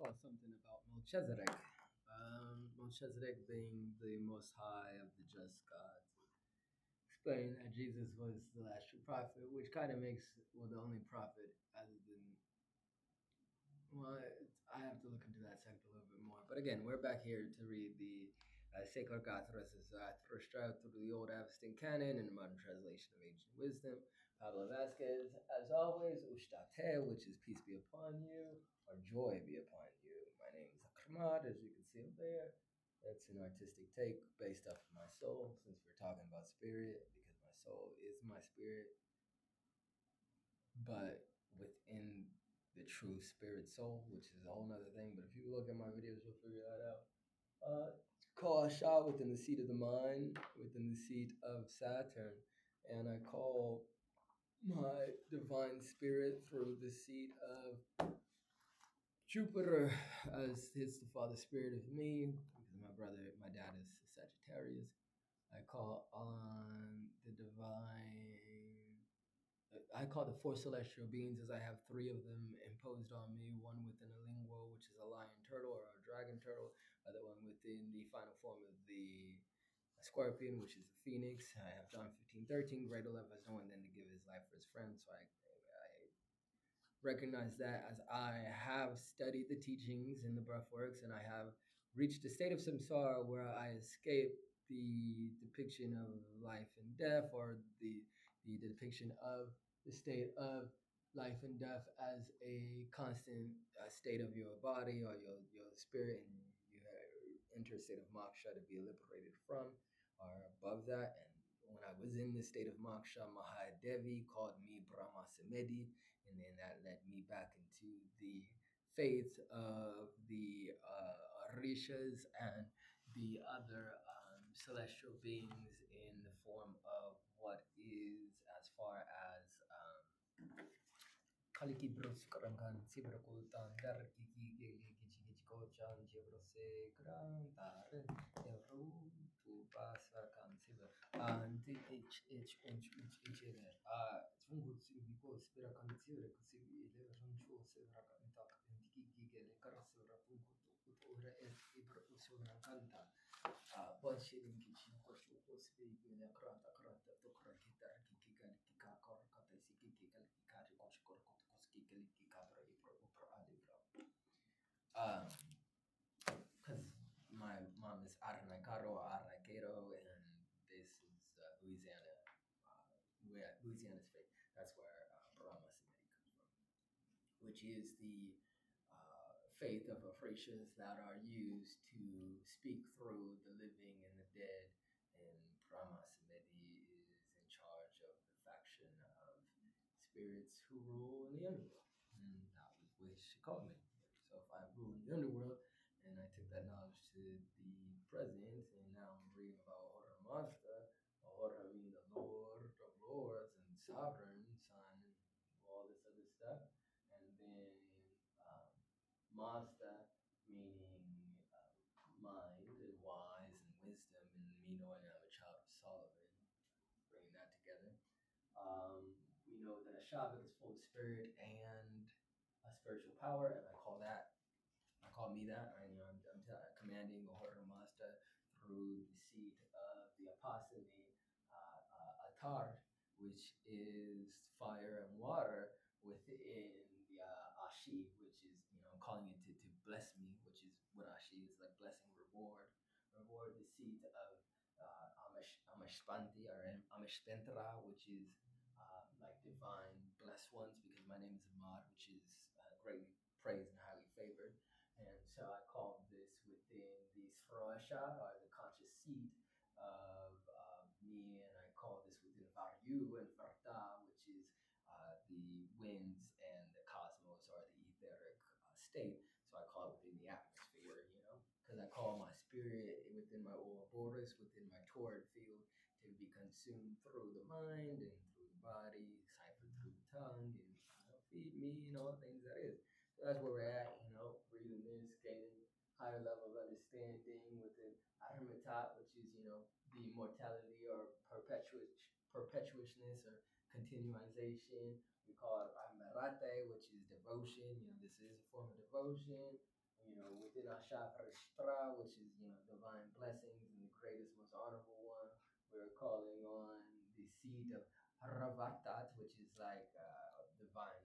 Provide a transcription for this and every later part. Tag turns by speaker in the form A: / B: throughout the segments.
A: call something about Melchizedek. Melchizedek being the most high of the just gods. Explain that Jesus was the last true prophet, which kind of makes, the only prophet other than, well, I have to look into that sect a little bit more. But again, we're back here to read the sacred Gathras of Zarathrustra through the old Aveston Canon and the modern translation of ancient wisdom. Pablo Vasquez, as always, Ushtate, which is peace be upon you, or joy be upon you. My name is Akhmad, as you can see up there. That's an artistic take based off of my soul, since we're talking about spirit, because my soul is my spirit. But within the true spirit soul, which is a whole nother thing. But if you look at my videos, you'll figure that out. Call a shot within the seat of the mind, within the seat of Saturn, and I call my divine spirit through the seat of Jupiter, as his the father spirit of me, because my dad is Sagittarius. I call on the divine. I call the four celestial beings, as I have three of them imposed on me, one within a linguo, which is a lion turtle or a dragon turtle, other one within the final form of the scorpion, which is a phoenix. I have John 15:13, greater love has no one than to give his life for his friends. So I recognize that as I have studied the teachings in the breathworks and I have reached a state of samsara where I escape the depiction of life and death, or the depiction of the state of life and death as a constant state of your body or your spirit, and you enter a state of moksha to be liberated from or above that. And when I was in the state of moksha, Mahadevi called me Brahma Samedi, and then that led me back into the faith of the Orishas and the other celestial beings in the form of what is as far as Kaliki bros karangan sibra kultan dar kiki geli kichi kichi kochan jebro se gran taren evru tu pasar kan sibra anti h zvungu biko sibra kan sibra kusibi le rancho sibra kan ta kiki geli karasibra pungu tu ora es ibra usura kanta Bolshevik kichi kochu kosibi geli kranta kranta to krakita kiki geli kika kor kata si kiki geli kikari kochu kor koski geli kikabra ibra upra alibra. Because my mom is Aranaicaro, Aranaquero, and this is Louisiana. Louisiana's faith. That's where Brahma Samedi comes from, which is the faith of Afrasians that are used to speak through the living and the dead. And Brahma Samedi is in charge of the faction of spirits who rule in the underworld. And that was what she called me. So if I rule in the underworld, and I took that knowledge to the present, and now I'm reading about Ahura Mazda. Ahura means the Lord of Lords and Sovereign Son and all this other stuff. And then Mazda meaning mind and wise and wisdom, and me knowing I'm a child of Solomon, bringing that together. We know that a Shabbat is full of spirit and a spiritual power, and I call me that. I'm commanding Ahura Mazda through the seat of the apostolate Atar, which is fire and water within the Ashi, which is, I'm calling it to bless me, which is what Ashi is, like blessing, reward. Reward the seat of Amashpanti or Amashpentra, which is like divine blessed ones, because my name is Ahmad, which is greatly praised and highly favored. And so I call this within the Sroasha, or the conscious seat of me, and I call this within Varyu and Varta, which is the winds and the cosmos, or the etheric state. So I call it within the atmosphere, because I call my spirit within my Ouroboros, within my torrid field, to be consumed through the mind and through the body, ciphered through the tongue, and feed me and all the things that is. So that's where we're at, reading this, gaining higher level of understanding within Ahrimatat, which is, the immortality or perpetuousness or continuization. We call it Ahmerate, which is devotion. This is a form of devotion. within our Zarathrustra, which is, divine blessings and the greatest, most honorable one, we're calling on the seed of Ravatat, which is like divine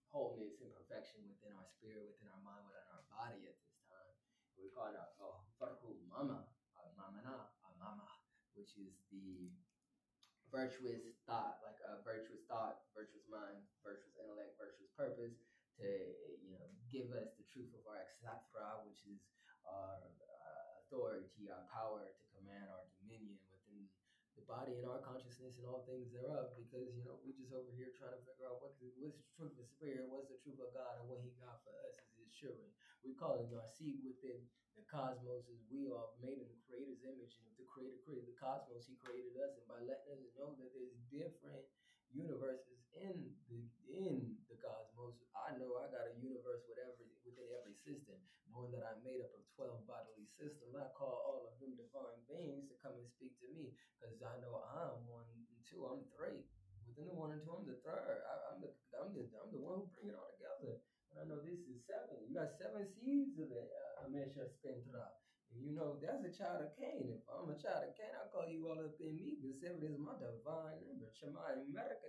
A: wholeness and perfection within our spirit, within our mind, within our body at this time. We're calling out Farhu Mama, Mamana, Mama, which is the virtuous thought, like a virtuous thought, virtuous mind, virtuous intellect, virtuous purpose to give us the truth of our exatra, which is our authority, our power to command our dominion within the body and our consciousness and all things thereof. Because we're just over here trying to figure out what's the truth of spirit, what's the truth of God, and what He got for us as His children. We call it our seed within the cosmos, as we are made in the Creator's image, and if the Creator created the cosmos, He created us, and by letting us know that there's different universes in the cosmos, I know I got a universe within every system, knowing that I'm made up of 12 bodily systems. I call all of them divine beings to come and speak to me, because I know I'm one and two, I'm three. Within the one and two, I'm the third. I'm the one who bring it all together. And I know this is seven. You got seven seeds of the Amesha Spentra. And that's a child of Cain. If I'm a child of Cain, I call you all up in me, because seven is my divine number. Shema America,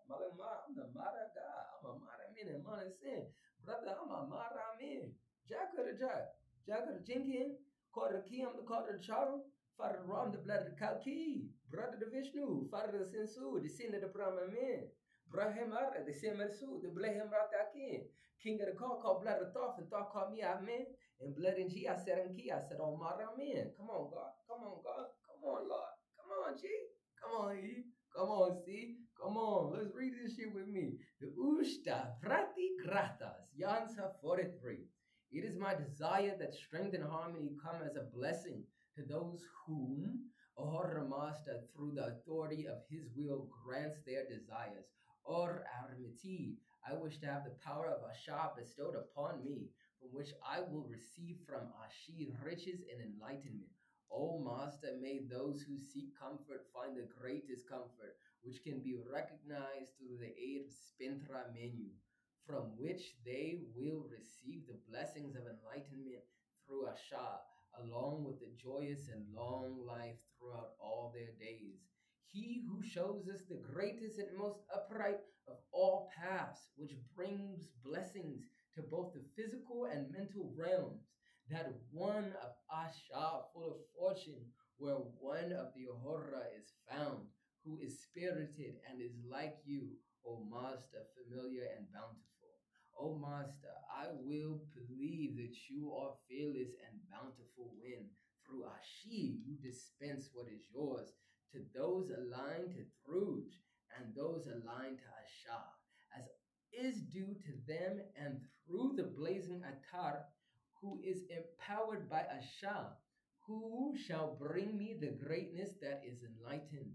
A: Malama, I'm the Mara God. I'm a Mara min and Mana sin. Brother, I'm a Mara min. Jack of the Jack. Jack of the Jinkin. Quarter key, I'm the quarter of the Charo. Father Ram, the blood of the Kalki. Brother the Vishnu. Father the Sensu, the sin of the Brahman. Brahim Ara, the Semersu, the Blehem Ratakin. King of the called blood of Thoth, and Thoth called me Amen. And blood in G, I said in Key, I said, oh, Maramin. Come on, God. Come on, God. Come on, Lord. Come on, G. Come on, E. Come on, C. Come on. Let's read this shit with me. The Ushta Vrati Gratas, Yansa 43. It is my desire that strength and harmony come as a blessing to those whom Ahura Master, through the authority of his will, grants their desires. Or Armiti, I wish to have the power of Asha bestowed upon me, from which I will receive from Ashi riches and enlightenment. O Master, may those who seek comfort find the greatest comfort, which can be recognized through the aid of Spentra menu, from which they will receive the blessings of enlightenment through Asha, along with the joyous and long life throughout all their days. He who shows us the greatest and most upright of all paths, which brings blessings to both the physical and mental realms, that one of Asha, full of fortune, where one of the Ahura is found, who is spirited and is like you, O Master, familiar and bountiful. O Master, I will believe that you are fearless and bountiful when, through Ashi, you dispense what is yours to those aligned to Thruj and those aligned to Asha, as is due to them, and through the blazing Atar, who is empowered by Asha, who shall bring me the greatness that is enlightenment.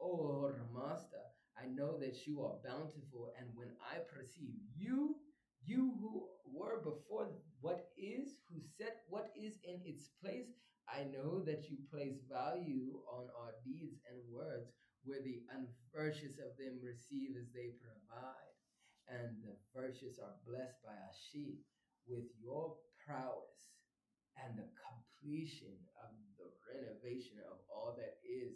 A: O Master, I know that you are bountiful, and when I perceive you, you who were before what is, who set what is in its place, I know that you place value on our deeds and words, where the unvirtuous of them receive as they provide, and the virtuous are blessed by Ashi with your prowess and the completion of the renovation of all that is.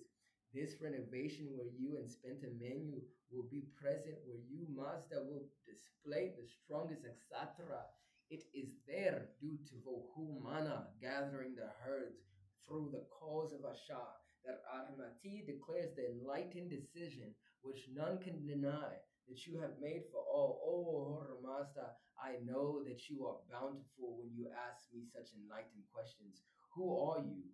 A: This renovation where you and Spenta Menu will be present, where you, Master, will display the strongest Exatra. It is there due to Vohumana gathering the herds through the cause of Asha that Armati declares the enlightened decision which none can deny that you have made for all. Oh, Horror Master, I know that you are bountiful when you ask me such enlightened questions. Who are you?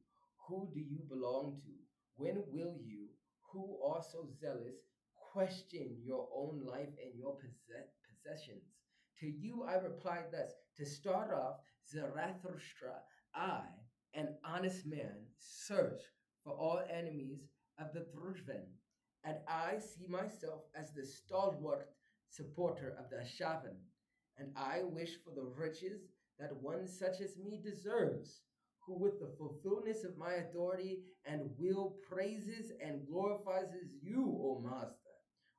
A: Who do you belong to? When will you, who are so zealous, question your own life and your possessions? To you I replied thus: to start off, Zarathrustra, I, an honest man, search for all enemies of the Druzhvan, and I see myself as the stalwart supporter of the Ashavan, and I wish for the riches that one such as me deserves, who with the fulfillment of my authority and will praises and glorifies you, O Master.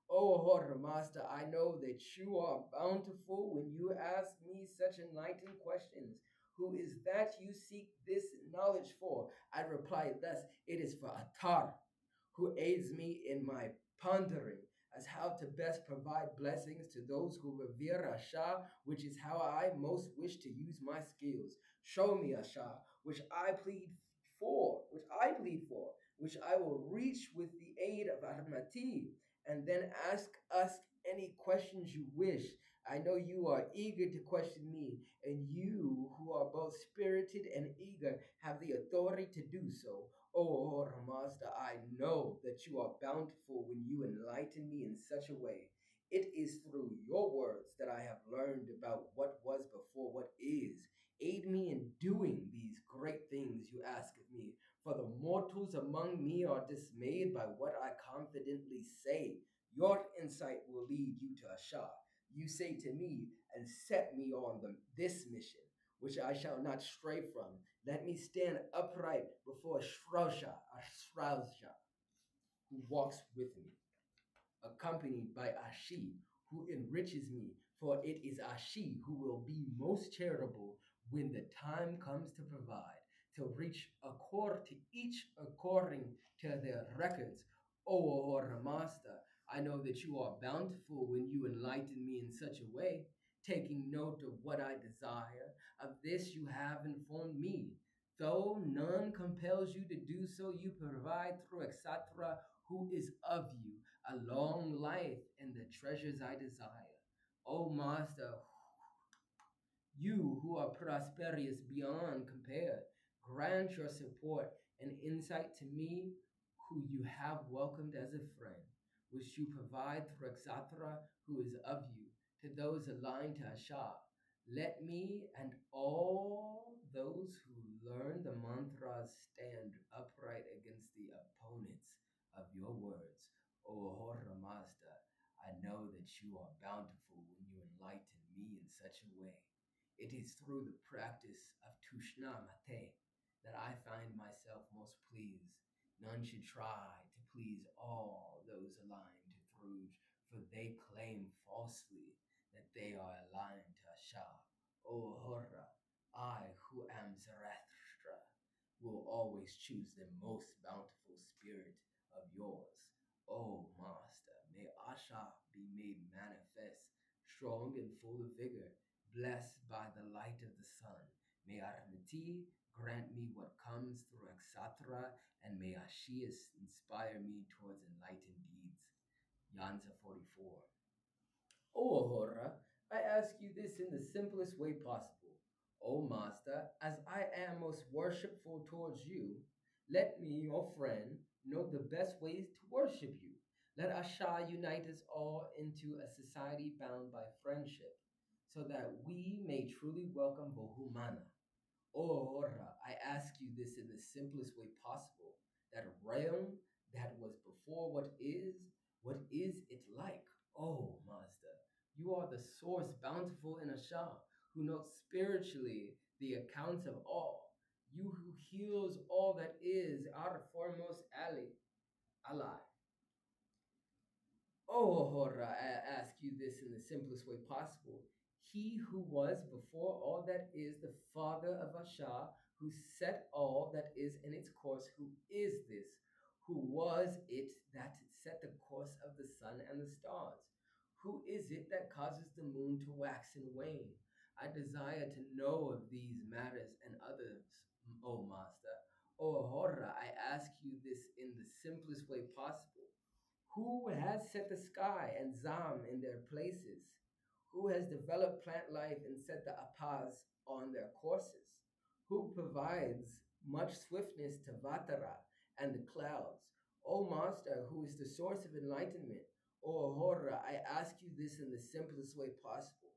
A: O Horror Master, I know that you are bountiful when you ask me such enlightened questions. Who is that you seek this knowledge for? I reply thus, it is for Atar, who aids me in my pondering as how to best provide blessings to those who revere Asha, which is how I most wish to use my skills. Show me Asha, which I will reach with the aid of Ahmati, and then ask any questions you wish. I know you are eager to question me, and you who are both spirited and eager have the authority to do so. Oh, Master, I know that you are bountiful when you enlighten me in such a way. It is through your words that I have learned about what was before what is. Aid me in doing these great things you ask of me, for the mortals among me are dismayed by what I confidently say. Your insight will lead you to Asha. You say to me, and set me on this mission, which I shall not stray from. Let me stand upright before Shrausha, who walks with me, accompanied by Ashi, who enriches me, for it is Ashi who will be most charitable when the time comes to provide, to reach accord to each according to their records. O Horror Master, I know that you are bountiful when you enlighten me in such a way, taking note of what I desire. Of this you have informed me. Though none compels you to do so, you provide through Exatra, who is of you, a long life and the treasures I desire. O Master, you who are prosperous beyond compare, grant your support and insight to me, who you have welcomed as a friend, which you provide through Exatra, who is of you, to those aligned to Asha. Let me and all those who learn the mantras stand upright against the opponents of your words, O Horra Master. I know that you are bountiful when you enlighten me in such a way. It is through the practice of Tushna Mate that I find myself most pleased. None should try to please all those aligned to Thruj, for they claim falsely that they are aligned to Asha. O Horra, I who am Zarathrustra will always choose the most bountiful spirit of yours. O Master, may Asha be made manifest, strong and full of vigor, blessed by the light of the sun. May Arnati grant me what comes through Aksatra, and may Ashias inspire me towards enlightened deeds. Yanza 44. O Ahura, I ask you this in the simplest way possible. O Master, as I am most worshipful towards you, let me, your friend, know the best ways to worship you. Let Asha unite us all into a society bound by friendship, so that we may truly welcome Bohumana. Or I ask you this in the simplest way possible, that realm that was before what is it like? Oh, Master, you are the source bountiful in Asham, who knows spiritually the accounts of all. You who heals all that is, our foremost ally. Oh, Horra, I ask you this in the simplest way possible. He who was before all that is the father of Asha, who set all that is in its course, who is this? Who was it that set the course of the sun and the stars? Who is it that causes the moon to wax and wane? I desire to know of these matters and others, O Master. O Horra, I ask you this in the simplest way possible. Who has set the sky and Zam in their places? Who has developed plant life and set the Apaz on their courses? Who provides much swiftness to Vatara and the clouds? O Master, who is the source of enlightenment, O Ahura, I ask you this in the simplest way possible.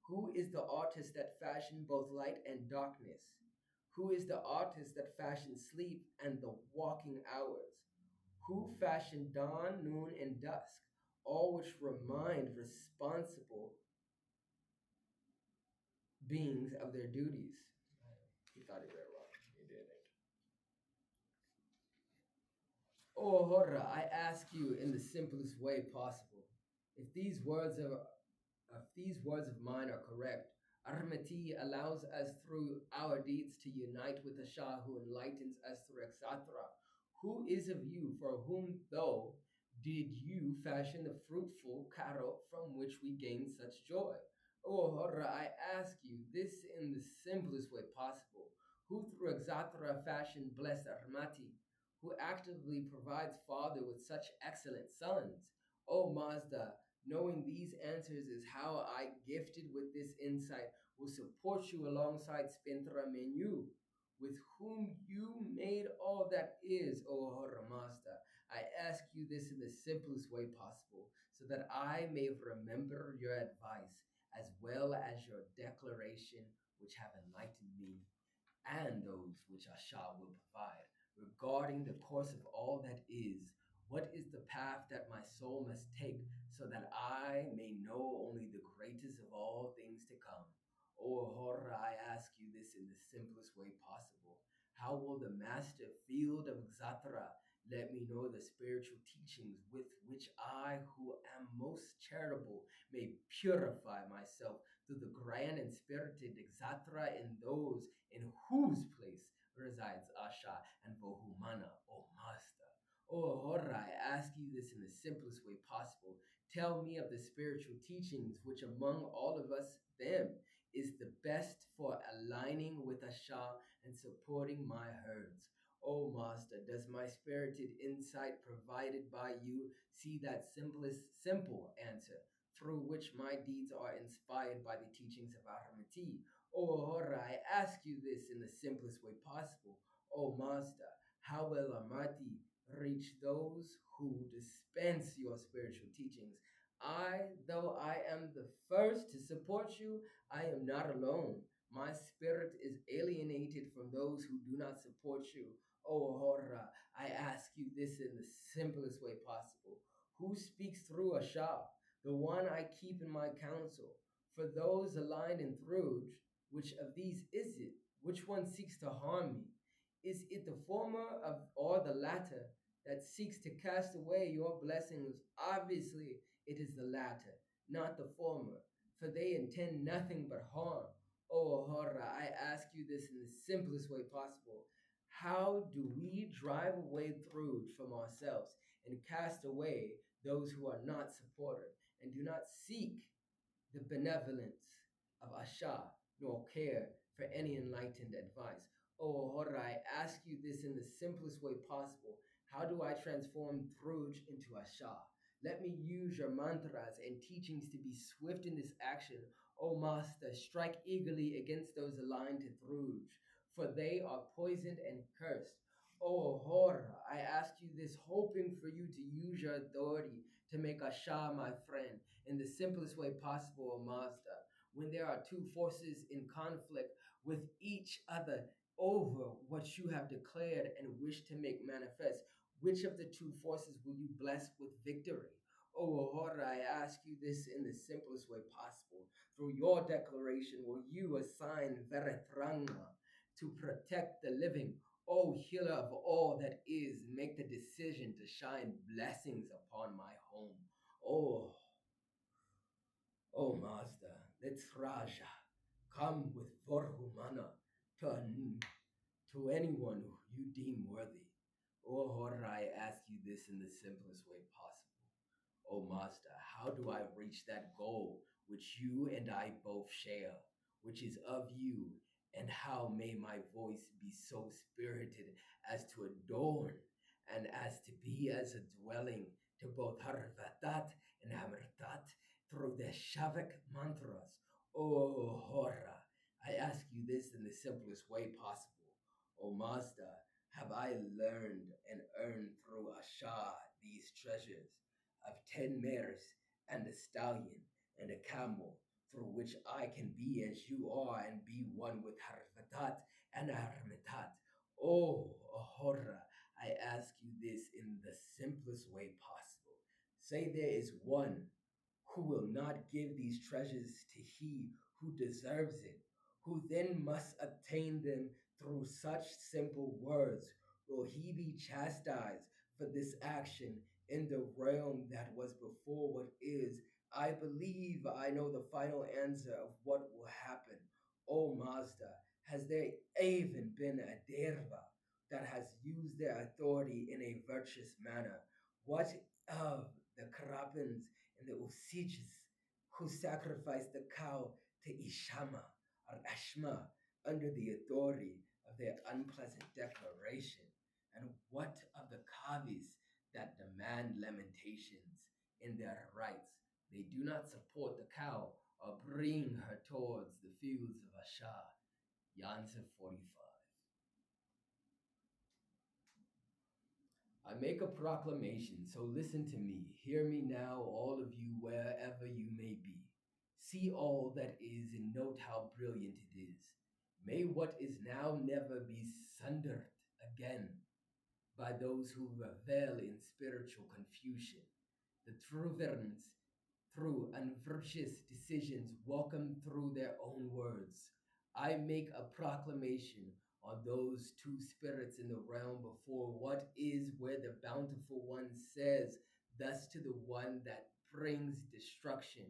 A: Who is the artist that fashioned both light and darkness? Who is the artist that fashioned sleep and the walking hours? Who fashioned dawn, noon, and dusk, all which remind responsible beings of their duties. He thought he read wrong. He didn't. Oh, Horra, I ask you in the simplest way possible. If these words of mine are correct, Armati allows us through our deeds to unite with the Shah who enlightens us through Exatra. Who is of you for whom, though, did you fashion the fruitful cattle from which we gain such joy? O Horra, I ask you this in the simplest way possible. Who through Exatra fashioned blessed Armati, who actively provides father with such excellent sons? O Mazda, knowing these answers is how I, gifted with this insight, will support you alongside Spintra Menu, with whom you made all that is, O Horamasta. I ask you this in the simplest way possible, so that I may remember your advice as well as your declaration, which have enlightened me and those which Asha will provide, regarding the course of all that is. What is the path that my soul must take, so that I may know only the greatest of all things to come? O Horra, I ask you this in the simplest way possible. How will the master field of Xatra let me know the spiritual teachings with which I, who am most charitable, may purify myself through the grand and spirited Xatra in those in whose place resides Asha and Vohumana, O Master? O Horra, I ask you this in the simplest way possible. Tell me of the spiritual teachings which among all of us them is the best for aligning with Asha and supporting my herds. O Master, does my spirited insight provided by you see that simple answer through which my deeds are inspired by the teachings of Ahrimati? O Horra, I ask you this in the simplest way possible. O Master, how will Amati reach those who dispense your spiritual teachings? Though I am the first to support you, I am not alone. My spirit is alienated from those who do not support you. O Horra, I ask you this in the simplest way possible. Who speaks through Asha, the one I keep in my counsel? For those aligned in Thruj, which of these is it? Which one seeks to harm me? Is it the former of or the latter that seeks to cast away your blessings? Obviously, it is the latter, not the former, for they intend nothing but harm. O Horra, I ask you this in the simplest way possible. How do we drive away Thruj from ourselves and cast away those who are not supported and do not seek the benevolence of Asha, nor care for any enlightened advice? O Horra, I ask you this in the simplest way possible. How do I transform Thruj into Asha? Let me use your mantras and teachings to be swift in this action. O Master, strike eagerly against those aligned to Thruj, for they are poisoned and cursed. O Horra, I ask you this, hoping for you to use your authority to make Asha my friend in the simplest way possible, O Mazda. When there are two forces in conflict with each other over what you have declared and wish to make manifest, which of the two forces will you bless with victory? O Ahura, I ask you this in the simplest way possible. Through your declaration, will you assign Verethranga to protect the living? O healer of all that is, make the decision to shine blessings upon my home. Oh, O Mazda, let's Raja come with Vorhumana to, to anyone who you deem worthy. O Horror, I ask you this in the simplest way possible. O Master, how do I reach that goal which you and I both share, which is of you, and how may my voice be so spirited as to adorn and as to be as a dwelling to both Harvatat and Amartat through the Shavak mantras? O Horra, I ask you this in the simplest way possible. O Master, have I learned and earned through Asha these treasures of 10 mares and a stallion and a camel, through which I can be as you are and be one with Harvatat and Harmetat. Oh, Ahura, I ask you this in the simplest way possible. Say there is one who will not give these treasures to he who deserves it, who then must obtain them through such simple words. Will he be chastised for this action in the realm that was before what is. I believe I know the final answer of what will happen. O Mazda, has there even been a derva that has used their authority in a virtuous manner? What of the Karapins and the Usiches who sacrificed the cow to Ishama or Ashma under the authority of their unpleasant declaration? And what of the Kavis that demand lamentations in their rights? They do not support the cow or bring her towards the fields of Ashar. Yansa 45. I make a proclamation, so listen to me. Hear me now, all of you, wherever you may be. See all that is and note how brilliant it is. May what is now never be sundered again by those who revel in spiritual confusion. The true verns, through unvirtuous decisions, welcome through their own words. I make a proclamation on those two spirits in the realm before what is, where the bountiful one says, thus to the one that brings destruction.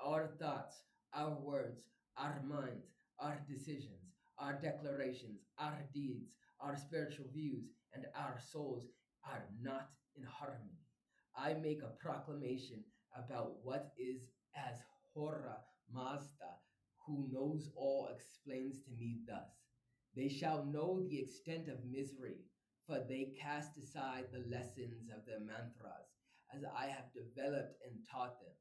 A: Our thoughts, our words, our minds, our decisions, our declarations, our deeds, our spiritual views, and our souls are not in harmony. I make a proclamation about what is as Horra Mazda, who knows all, explains to me thus. They shall know the extent of misery, for they cast aside the lessons of their mantras, as I have developed and taught them.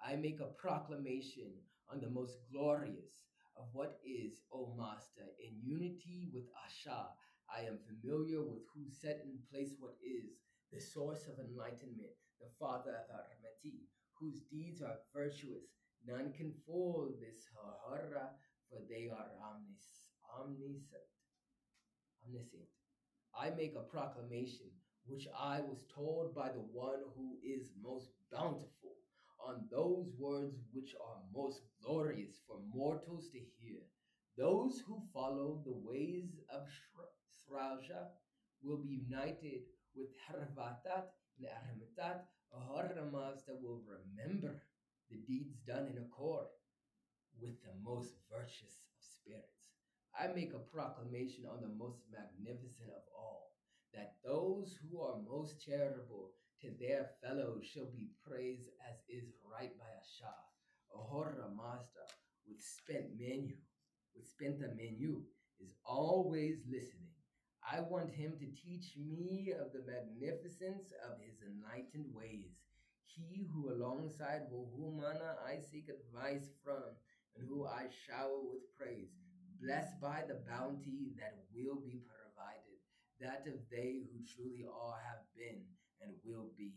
A: I make a proclamation on the most glorious of what is, O Master, in unity with Asha. I am familiar with who set in place what is, the source of enlightenment, the father of Armati, whose deeds are virtuous. None can fool this Hahara, for they are omniscient. I make a proclamation which I was told by the one who is most bountiful on those words which are most glorious for mortals to hear. Those who follow the ways of Sraja will be united with Harvatat and Armitat, Aharamas that will remember the deeds done in accord with the most virtuous of spirits. I make a proclamation on the most magnificent of all, that those who are most charitable to their fellows shall be praised as is right by a Shah, a Horra master with spent a menu, is always listening. I want him to teach me of the magnificence of his enlightened ways. He who alongside Wohumana I seek advice from, and who I shower with praise, blessed by the bounty that will be provided, that of they who truly are, have been, and will be.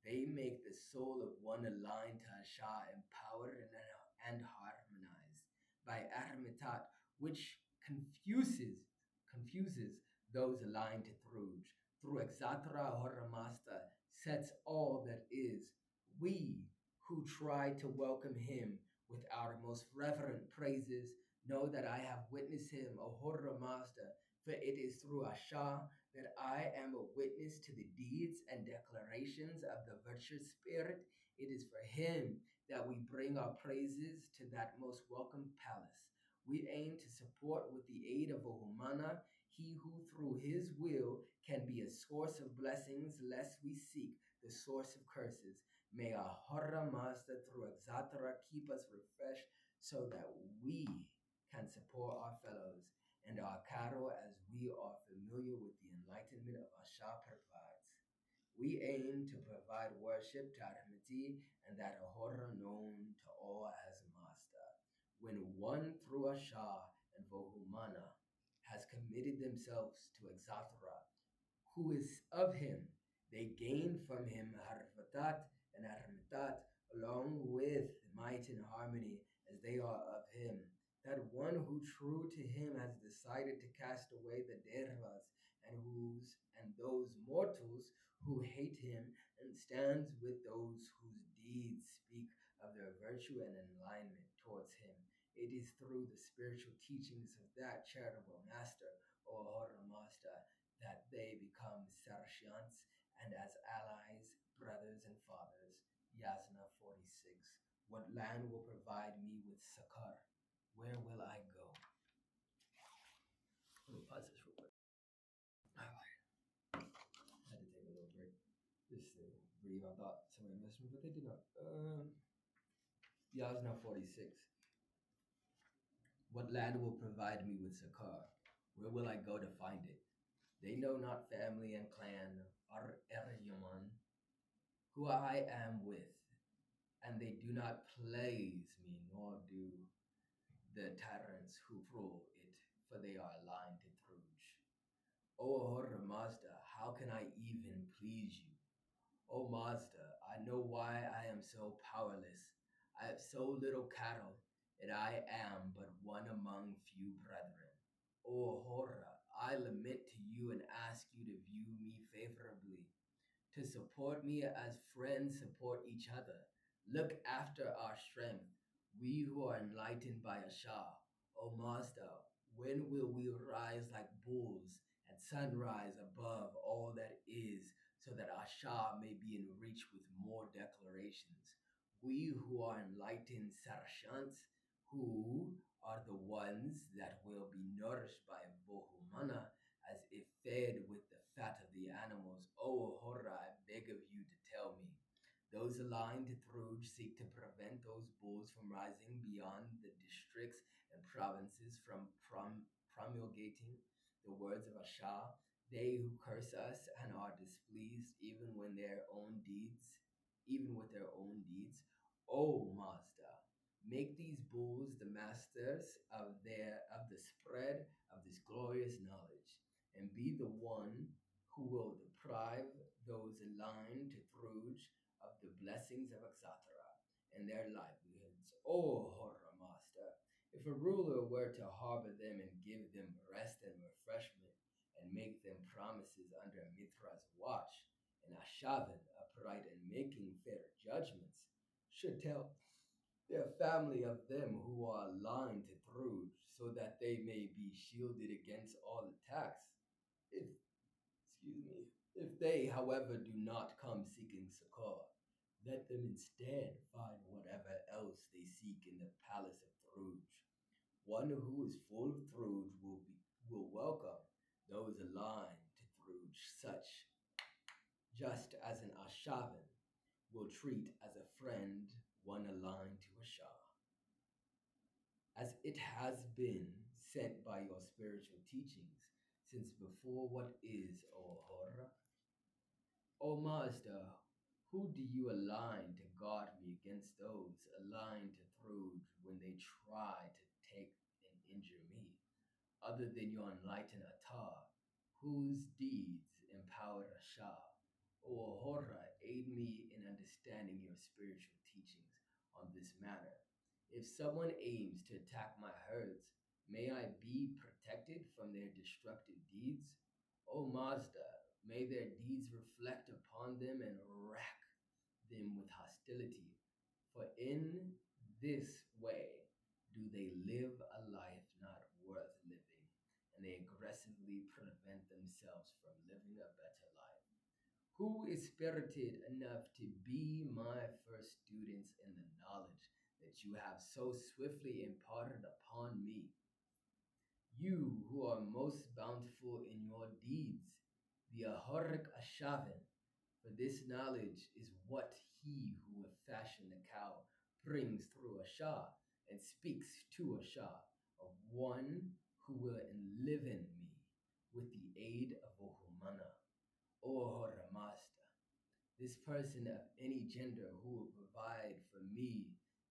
A: They make the soul of one aligned to Asha, empowered and harmonized by Armitat, which confuses those aligned to Thruj. Through Exatra Horamasta sets all that is. We who try to welcome him with our most reverent praises, know that I have witnessed him, O Horra Master, for it is through Asha that I am a witness to the deeds and declarations of the virtuous spirit. It is for him that we bring our praises to that most welcome palace. We aim to support with the aid of Ohumana, he who through his will can be a source of blessings, lest we seek the source of curses. May our Horra Master through Exatara keep us refreshed so that we can support our fellows and our Karo as we are familiar with the enlightenment of Asha provides. We aim to provide worship to Adamati and that Ahura known to all as Master. When one through Asha and Vohumana has committed themselves to Exathara, who is of him, they gain from him Harvatat and Armitat, along with might and harmony, as they are of him. That one who true to him has decided to cast away the Dervas and those mortals who hate him, and stands with those whose deeds speak of their virtue and alignment towards him. It is through the spiritual teachings of that charitable master, O Hora Master, that they become Sarashians and as allies brothers and fathers, Yasna 46. What land will provide me with succor? Where will I go? Let me pause this real quick. I had to take a little break. Just to breathe. I thought somebody missed me, but they did not. Yasna 46. What land will provide me with succor? Where will I go to find it? They know not family and clan, or Eryaman, who I am with, and they do not plaise me, nor do the tyrants who rule it, for they are aligned to Thruj. O Ahura Mazda, how can I even please you? O Mazda, I know why I am so powerless. I have so little cattle, and I am but one among few brethren. O Ahura, I lament to you and ask you to view me favorably, to support me as friends support each other. Look after our strength, we who are enlightened by Ashah. O Mazda, when will we rise like bulls at sunrise above all that is, so that Ashah may be in reach with more declarations? We who are enlightened Sarashants, who are the ones that will be nourished by Bohumana, as if fed with the fat of the animals. O Ahura, I beg of you to tell me. Those aligned to Thruj seek to prevent those bulls from rising beyond the districts and provinces from promulgating the words of Ashah. They who curse us and are displeased even when their own deeds, even with their own deeds. O Mazda, make these bulls the masters of the spread of this glorious knowledge, and be the one who will deprive those aligned to Thruj of the blessings of Exatra and their livelihoods. O Horror Master, if a ruler were to harbor them and give them rest and refreshment, and make them promises under Mithra's watch, and Ashavan, upright and making fair judgments, should tell their family of them who are aligned to Thruj, so that they may be shielded against all attacks. If, excuse me, if they, however, do not come seeking succor, let them instead find whatever else they seek in the palace of Thruj. One who is full of Thruj will welcome those aligned to Thruj, such just as an Ashavan will treat as a friend one aligned to a Shah. As it has been sent by your spiritual teachings since before what is, O Horra. O Mazda, who do you align to guard me against those aligned to Thruj when they try to take and injure me, other than your enlightened Atar, whose deeds empowered Ashah? O Ahura, aid me in understanding your spiritual teachings on this matter. If someone aims to attack my herds, may I be protected from their destructive deeds? O Mazda, may their deeds reflect upon them and rack them with hostility, for in this way do they live a life not worth living, and they aggressively prevent themselves from living a better life. Who is spirited enough to be my first students in the knowledge that you have so swiftly imparted upon me? You who are most bountiful in your deeds, the Ahoric Ashavin, for this knowledge is what he who will fashion a cow brings through a Shah and speaks to a Shah of one who will enliven me with the aid of Ohumana, O Horamasta, this person of any gender who will provide for me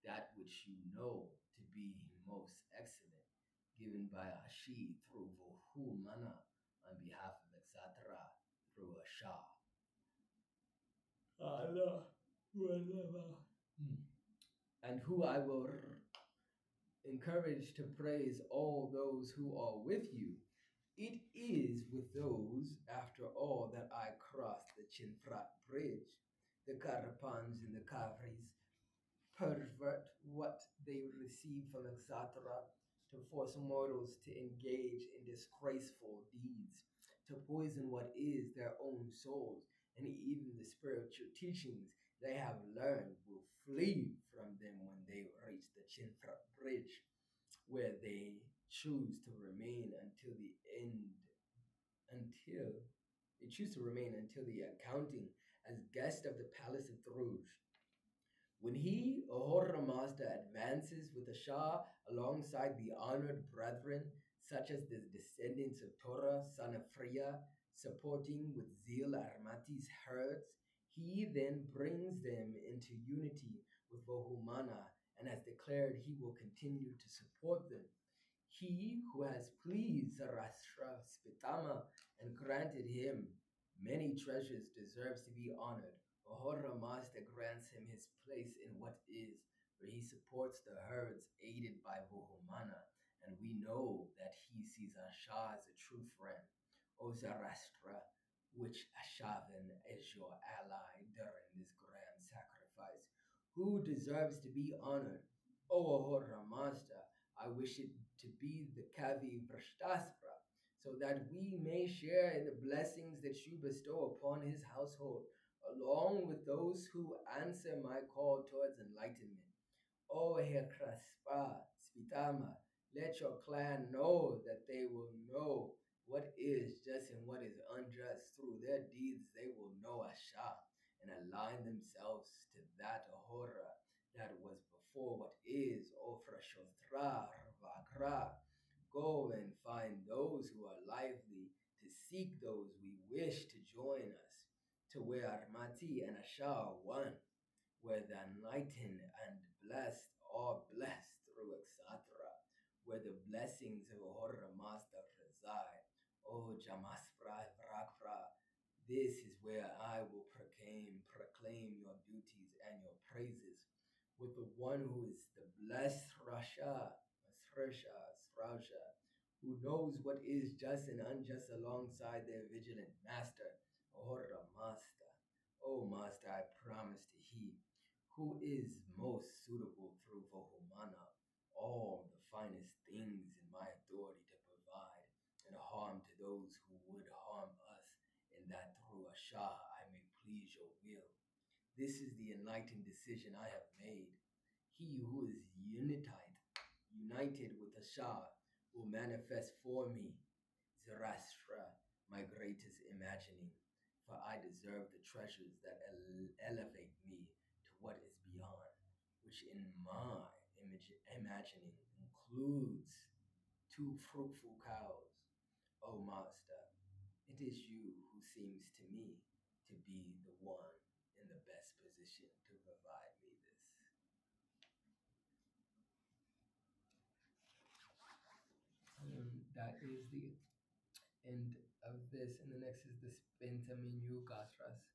A: that which you know to be most excellent, given by Ashi through Vohumana on behalf of Exatra through a Shah. Allah, and who I will encourage to praise all those who are with you. It is with those, after all, that I crossed the Chinfrat bridge. The Karapans and the Kavris pervert what they receive from Exatra to force mortals to engage in disgraceful deeds, to poison what is their own souls, and even the spiritual teachings they have learned will flee from them when they reach the Chintra bridge, where they choose to remain until the end, until they choose to remain until the accounting as guest of the palace of Druj. When he, a Horror Master, advances with the Shah alongside the honored brethren, such as the descendants of Torah, son of Freya, supporting with zeal Armati's herds, he then brings them into unity with Vohumana and has declared he will continue to support them. He who has pleased Zarathustra Spitama and granted him many treasures deserves to be honored. Ahura Mazda grants him his place in what is, where he supports the herds aided by Vohumana, and we know that he sees Asha as a true friend. O Zarathustra, which Ashavan is your ally during this grand sacrifice, who deserves to be honored? O Ahura Mazda, I wish it to be the Kavi Vrishtaspra, so that we may share in the blessings that you bestow upon his household, along with those who answer my call towards enlightenment. O Herkraspa, Spitama, let your clan know that they will know what is just and what is unjust. Through their deeds, they will know Asha and align themselves to that Ahura that was before what is. O Frashothra, Vakra, go and find those who are lively to seek those we wish to join us, to where Armati and Asha are one, where the enlightened and blessed are blessed through Exatra, where the blessings of Ahura Master reside. O Jamaspra Vrakra, this is where I will proclaim your duties and your praises with the one who is the blessed Sraja, who knows what is just and unjust alongside their vigilant master, Ahura Master. O Master, I promise to he who is most suitable through Vohumana all the finest things in my authority to provide, and harm to those who would harm us, and that through a Shah I may please your will. This is the enlightened decision I have made. He who is united with the Shah, will manifest for me Zarathustra, my greatest imagining, for I deserve the treasures that elevate me to what is beyond, which in my imagining includes two fruitful cows. O Master, it is you who seems to me to be the one in the best position to provide me this. That is the end of this, and the next is the Spenta Menu Gathras.